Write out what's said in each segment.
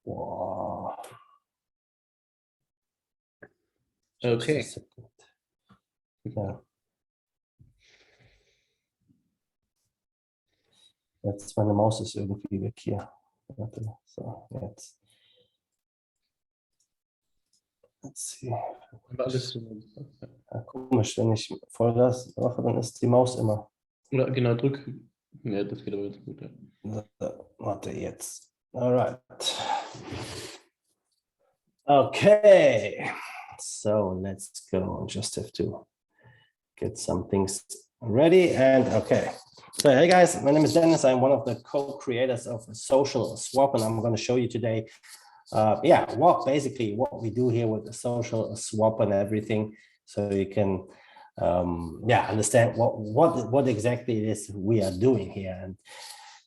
Wow. Okay. Yeah. Jetzt meine Maus ist irgendwie weg hier. Warte, so, jetzt. Let's see. Alles Ja, komisch, wenn ich Vollgas mache, dann ist die Maus immer. genau, drück. Ja, das geht aber jetzt gut. Ja. Warte, jetzt. Alright. Okay. So let's go. Just have to get some things ready and okay. So hey guys, my name is Dennis. I'm one of the co-creators of Social Swap, and I'm going to show you today basically what we do here with the Social Swap and everything, so you can understand what exactly it is we are doing here.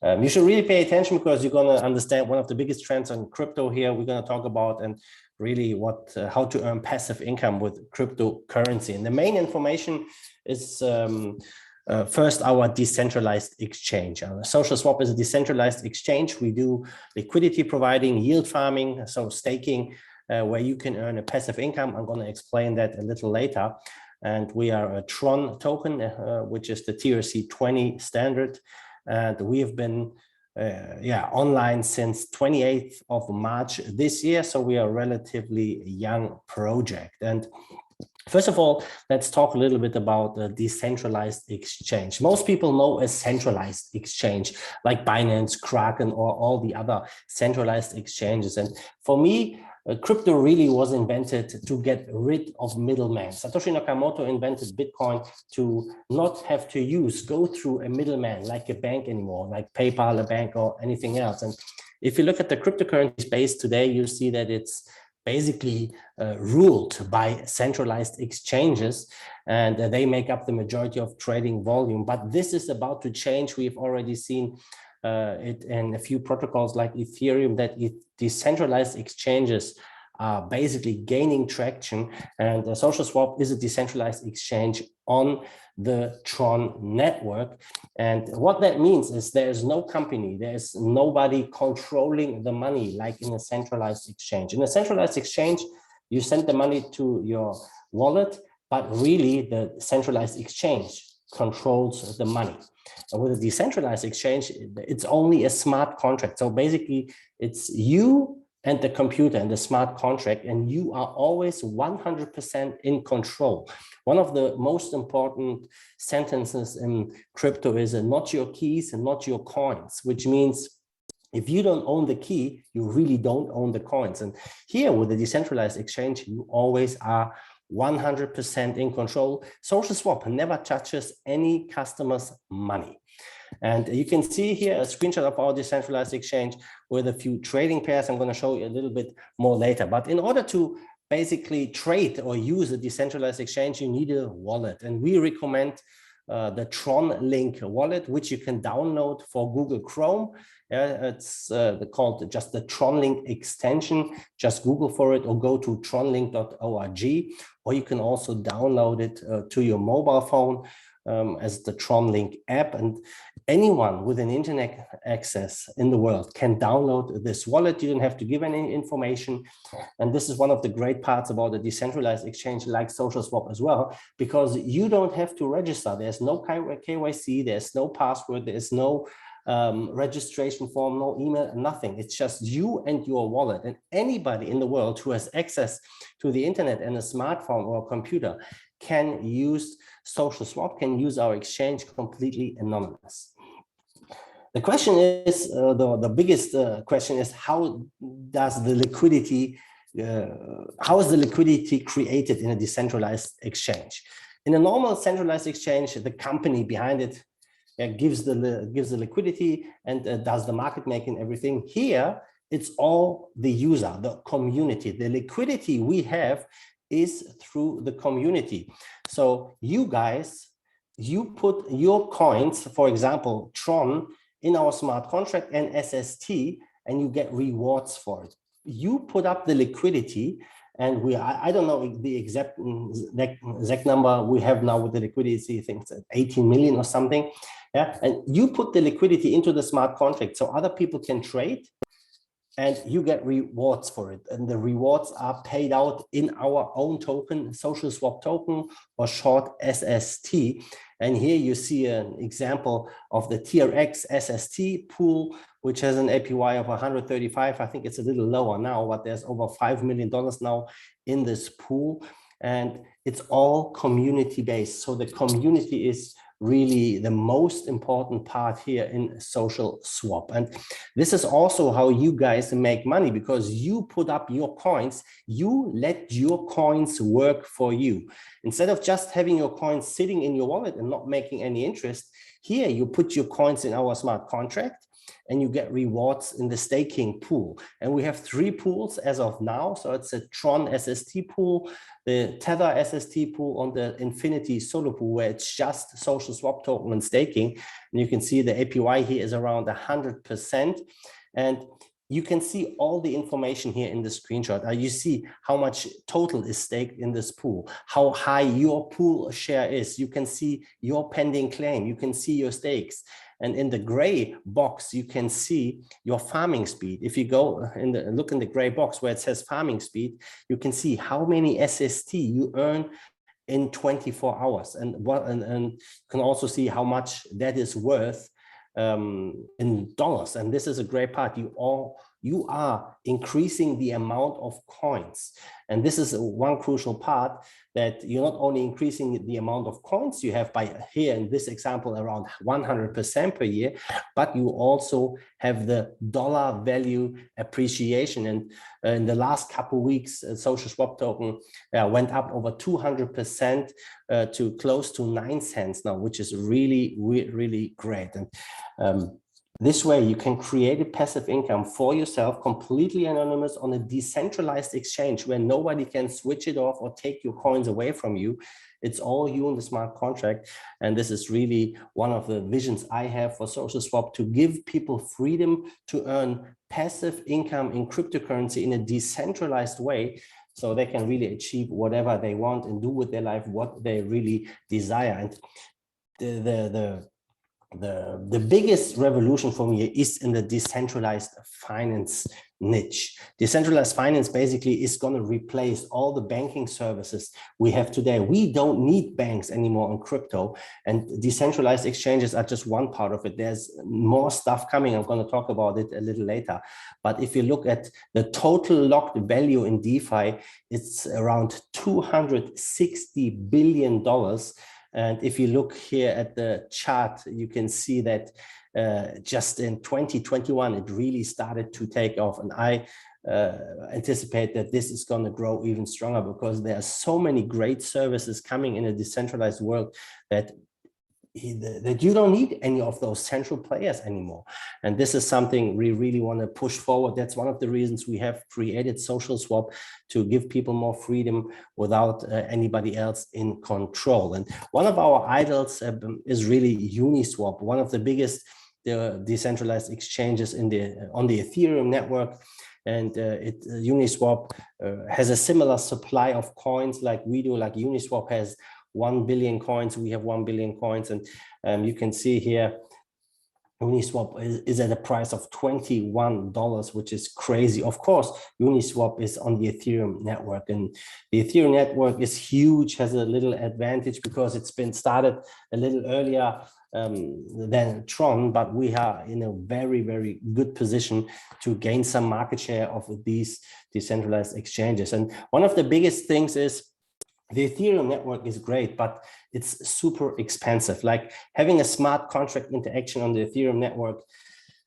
And you should really pay attention, because you're going to understand one of the biggest trends on crypto here we're going to talk about, and really how to earn passive income with cryptocurrency. And the main information is first, our decentralized exchange. Social Swap is a decentralized exchange. We do liquidity providing, yield farming, so staking, where you can earn a passive income. I'm going to explain that a little later. And we are a Tron token, which is the TRC20 standard. And we have been online since 28th of March this year. So we are a relatively young project. And first of all, let's talk a little bit about the decentralized exchange. Most people know a centralized exchange like Binance, Kraken, or all the other centralized exchanges. And for me, crypto really was invented to get rid of middlemen. Satoshi Nakamoto invented Bitcoin to not have to go through a middleman like a bank anymore, like PayPal, a bank, or anything else. And if you look at the cryptocurrency space today, you see that it's basically ruled by centralized exchanges, and they make up the majority of trading volume. But this is about to change. We've already seen it in a few protocols like Ethereum, that decentralized exchanges are basically gaining traction, and Social Swap is a decentralized exchange on the Tron network. And what that means is there's no company, there's nobody controlling the money like in a centralized exchange. In a centralized exchange, you send the money to your wallet, but really the centralized exchange controls the money. And with a decentralized exchange, it's only a smart contract. So basically, it's you and the computer and the smart contract, and you are always 100% in control. One of the most important sentences in crypto is not your keys and not your coins, which means if you don't own the key, you really don't own the coins. And here with the decentralized exchange, you always are 100% in control. Social Swap never touches any customer's money. And you can see here a screenshot of our decentralized exchange with a few trading pairs. I'm going to show you a little bit more later. But in order to basically trade or use a decentralized exchange, you need a wallet. And we recommend the Tron Link wallet, which you can download for Google Chrome. It's called just the Tron Link extension. Just Google for it or go to tronlink.org, or you can also download it to your mobile phone as the Tron Link app. And anyone with an internet access in the world can download this wallet. You don't have to give any information. And this is one of the great parts about a decentralized exchange like Social Swap as well, because you don't have to register. There's no KYC, there's no password, there's no registration form, no email, nothing. It's just you and your wallet. And anybody in the world who has access to the internet and a smartphone or a computer can use Social Swap, can use our exchange completely anonymous. The question is, the biggest question is, how is the liquidity created in a decentralized exchange? In a normal centralized exchange, the company behind it gives the liquidity and does the market making, everything. Here, it's all the user, the community. The liquidity we have is through the community. So you guys, you put your coins, for example, Tron, in our smart contract and SST, and you get rewards for it. You put up the liquidity, and I don't know the exact number we have now with the liquidity. I think it's 18 million or something. Yeah, and you put the liquidity into the smart contract so other people can trade. and you get rewards for it. And the rewards are paid out in our own token, social swap token, or short SST. And here you see an example of the TRX SST pool, which has an APY of 135. I think it's a little lower now, but there's over $5 million now in this pool. And it's all community based. So the community is really the most important part here in social swap. And this is also how you guys make money, because you put up your coins, you let your coins work for you. Instead of just having your coins sitting in your wallet and not making any interest, here you put your coins in our smart contract and you get rewards in the staking pool. And we have 3 pools as of now. So it's a Tron SST pool, the Tether SST pool, on the Infinity Solo pool, where it's just social swap token and staking. And you can see the APY here is around 100%. And you can see all the information here in the screenshot. You see how much total is staked in this pool, how high your pool share is. You can see your pending claim. You can see your stakes. And in the gray box, you can see your farming speed. If you go look in the gray box where it says farming speed, you can see how many SST you earn in 24 hours. And you can also see how much that is worth in dollars. And this is a great part. You are increasing the amount of coins. And this is one crucial part, that you're not only increasing the amount of coins you have by here in this example around 100% per year, but you also have the dollar value appreciation. And in the last couple of weeks, social swap token went up over 200% to close to 9 cents now, which is really, really great. And this way, you can create a passive income for yourself, completely anonymous, on a decentralized exchange where nobody can switch it off or take your coins away from you. It's all you in the smart contract. And this is really one of the visions I have for social swap, to give people freedom to earn passive income in cryptocurrency in a decentralized way, so they can really achieve whatever they want and do with their life what they really desire. And the biggest revolution for me is in the decentralized finance niche. Decentralized finance basically is going to replace all the banking services we have today. We don't need banks anymore in crypto, and decentralized exchanges are just one part of it. There's more stuff coming. I'm going to talk about it a little later. But if you look at the total locked value in DeFi, it's around $260 billion. And if you look here at the chart, you can see that just in 2021, it really started to take off. And I anticipate that this is going to grow even stronger, because there are so many great services coming in a decentralized world that you don't need any of those central players anymore. And this is something we really want to push forward. That's one of the reasons we have created Social Swap, to give people more freedom without anybody else in control. And one of our idols is really Uniswap, one of the biggest decentralized exchanges on the Ethereum network. And Uniswap has a similar supply of coins like we do. Like Uniswap has 1 billion coins, we have 1 billion coins. And you can see here, Uniswap is at a price of $21, which is crazy. Of course, Uniswap is on the Ethereum network, and the Ethereum network is huge, has a little advantage because it's been started a little earlier than Tron, but we are in a very, very good position to gain some market share of these decentralized exchanges. And one of the biggest things is, the Ethereum network is great, but it's super expensive. Like having a smart contract interaction on the Ethereum network,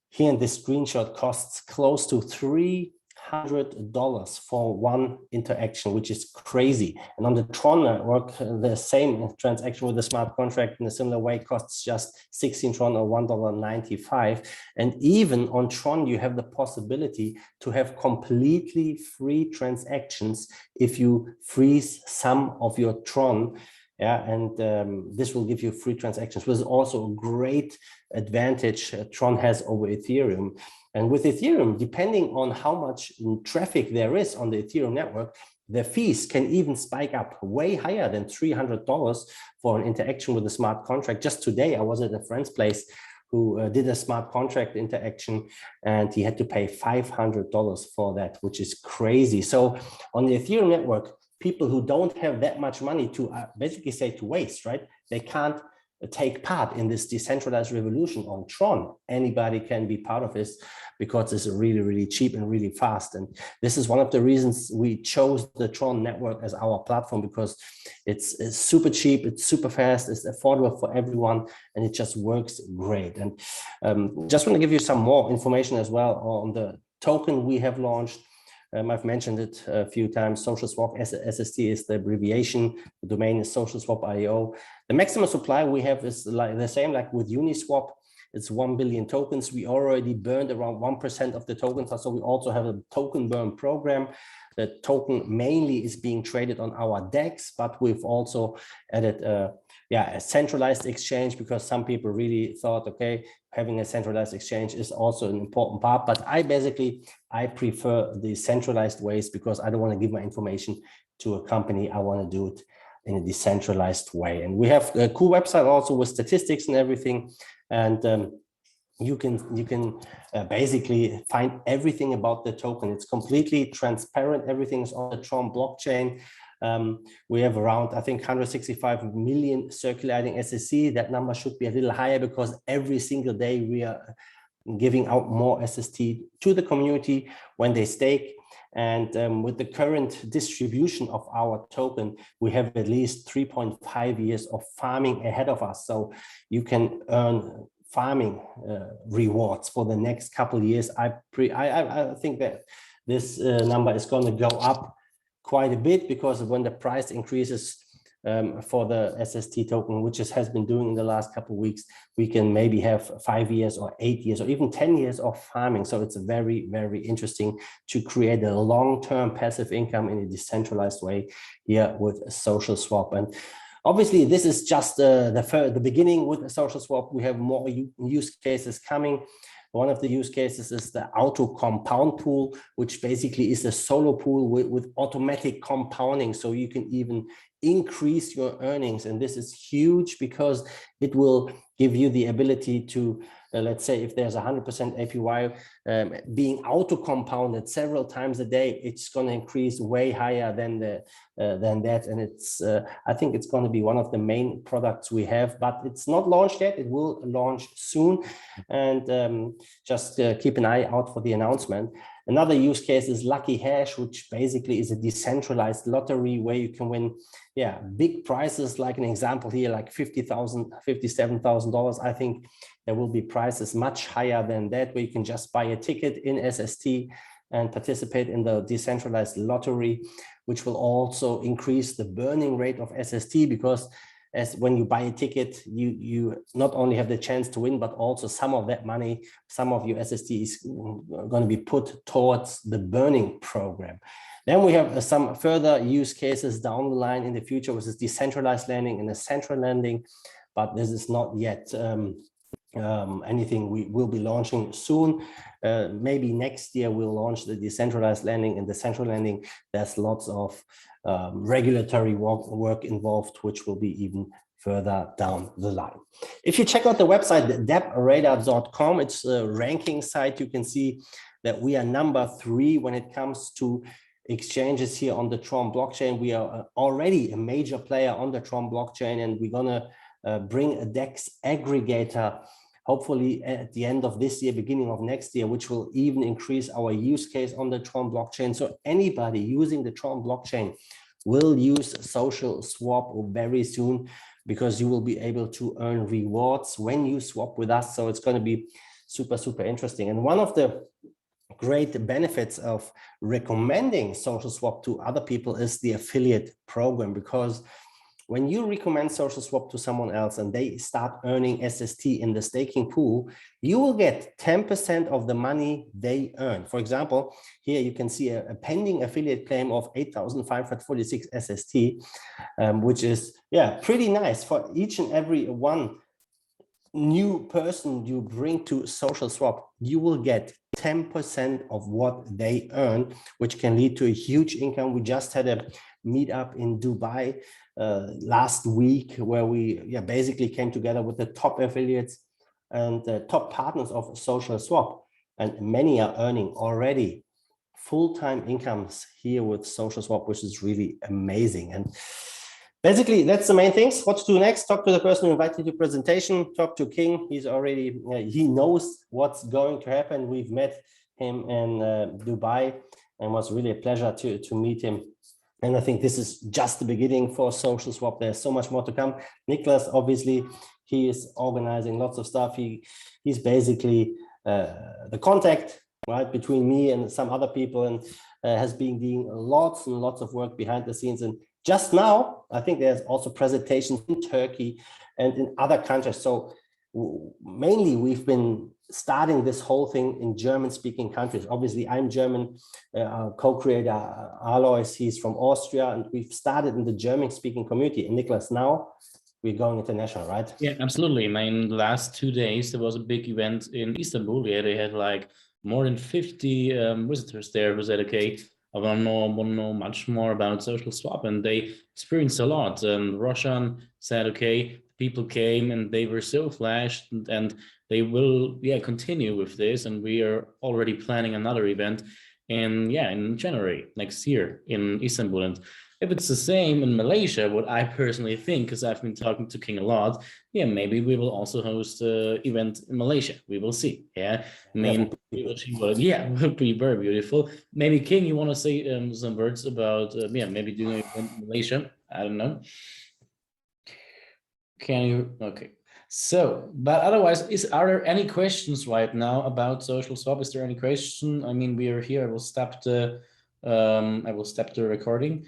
here in this screenshot, costs close to $300 for one interaction, which is crazy. And on the Tron network, the same transaction with a smart contract in a similar way costs just 16 Tron or $1.95. And even on Tron, you have the possibility to have completely free transactions if you freeze some of your Tron. Yeah, and this will give you free transactions, which is also a great advantage Tron has over Ethereum. And with Ethereum, depending on how much traffic there is on the Ethereum network, the fees can even spike up way higher than $300 for an interaction with a smart contract. Just today, I was at a friend's place who did a smart contract interaction, and he had to pay $500 for that, which is crazy. So on the Ethereum network, people who don't have that much money to basically say to waste, right? They can't take part in this decentralized revolution on Tron. Anybody can be part of this because it's really, really cheap and really fast. And this is one of the reasons we chose the Tron network as our platform, because it's super cheap, it's super fast, it's affordable for everyone, and it just works great. And just want to give you some more information as well on the token we have launched. I've mentioned it a few times. Social Swap, SST is the abbreviation. The domain is socialswap.io. The maximum supply we have is like the same like with Uniswap. It's 1 billion tokens. We already burned around 1% of the tokens. So we also have a token burn program. The token mainly is being traded on our DEX, but we've also added a centralized exchange, because some people really thought, okay, having a centralized exchange is also an important part. But I prefer the centralized ways, because I don't want to give my information to a company. I want to do it in a decentralized way. And we have a cool website also with statistics and everything. And you can basically find everything about the token. It's completely transparent. Everything is on the Tron blockchain. We have around, I think, 165 million circulating SSC. That number should be a little higher, because every single day we are giving out more SST to the community when they stake. And with the current distribution of our token, we have at least 3.5 years of farming ahead of us. So you can earn farming rewards for the next couple of years. I think that this number is going to go up quite a bit, because when the price increases for the SST token, which it has been doing in the last couple of weeks, we can maybe have 5 years or 8 years or even 10 years of farming. So it's very, very interesting to create a long-term passive income in a decentralized way here with Social Swap. And obviously, this is just the beginning with Social Swap. We have more use cases coming. One of the use cases is the auto compound pool, which basically is a solo pool with automatic compounding. So you can even increase your earnings. And this is huge, because it will give you the ability to, let's say, if there's 100% APY being auto compounded several times a day, it's going to increase way higher than that. And it's I think it's going to be one of the main products we have, but it's not launched yet. It will launch soon, and just keep an eye out for the announcement. Another use case is Lucky Hash, which basically is a decentralized lottery where you can win, big prizes. Like an example here, like $50,000, $57,000. I think there will be prices much higher than that, where you can just buy a ticket in SST and participate in the decentralized lottery, which will also increase the burning rate of SST, because as when you buy a ticket, you not only have the chance to win, but also some of that money, some of your SST is going to be put towards the burning program. Then we have some further use cases down the line in the future, which is decentralized lending and a central lending, but this is not yet anything we will be launching soon. Maybe next year we'll launch the decentralized lending. And the central lending, there's lots of regulatory work involved, which will be even further down the line. If you check out the website, debtradar.com, it's a ranking site. You can see that we are number 3 when it comes to exchanges here on the Tron blockchain. We are already a major player on the Tron blockchain, and we're going to bring a DEX aggregator hopefully at the end of this year, beginning of next year, which will even increase our use case on the Tron blockchain. So anybody using the Tron blockchain will use Social Swap very soon, because you will be able to earn rewards when you swap with us. So it's going to be super, super interesting. And one of the great benefits of recommending Social Swap to other people is the affiliate program, because when you recommend Social Swap to someone else and they start earning SST in the staking pool, you will get 10% of the money they earn. For example, here you can see a pending affiliate claim of 8,546 SST, which is pretty nice. For each and every one new person you bring to Social Swap, you will get 10% of what they earn, which can lead to a huge income. We just had a meetup in Dubai last week, where we basically came together with the top affiliates and top partners of Social Swap, and many are earning already full-time incomes here with Social Swap, which is really amazing. And basically, that's the main things. What to do next? Talk to the person who invited you to presentation. Talk to King. He's already, he knows what's going to happen. We've met him in Dubai, and was really a pleasure to meet him. And I think this is just the beginning for Social Swap. There's so much more to come. Nicholas, obviously, he is organizing lots of stuff. He's basically the contact, right, between me and some other people, and has been doing lots and lots of work behind the scenes. And just now, I think there's also presentations in Turkey and in other countries. So mainly we've been starting this whole thing in German-speaking countries. Obviously, I'm German, co-creator Alois, he's from Austria, and we've started in the German-speaking community. And Nicholas, now we're going international, right? Yeah, absolutely. I mean, the last 2 days, there was a big event in Istanbul. Yeah, they had like more than 50 visitors there who said, okay, I want to know much more about Social Swap, and they experienced a lot. Roshan said, okay, people came and they were so flashed, and they will, yeah, continue with this. And we are already planning another event in January next year in Istanbul. And if it's the same in Malaysia, what I personally think, because I've been talking to King a lot, yeah, maybe we will also host an event in Malaysia. We will see. Yeah, I mean, we will see what. Yeah, it would be very beautiful. Maybe King, you want to say some words about maybe doing an event in Malaysia? I don't know. Can you? Okay. So, but otherwise, are there any questions right now about Social Swap? Is there any question? I mean, we are here. I will stop the recording.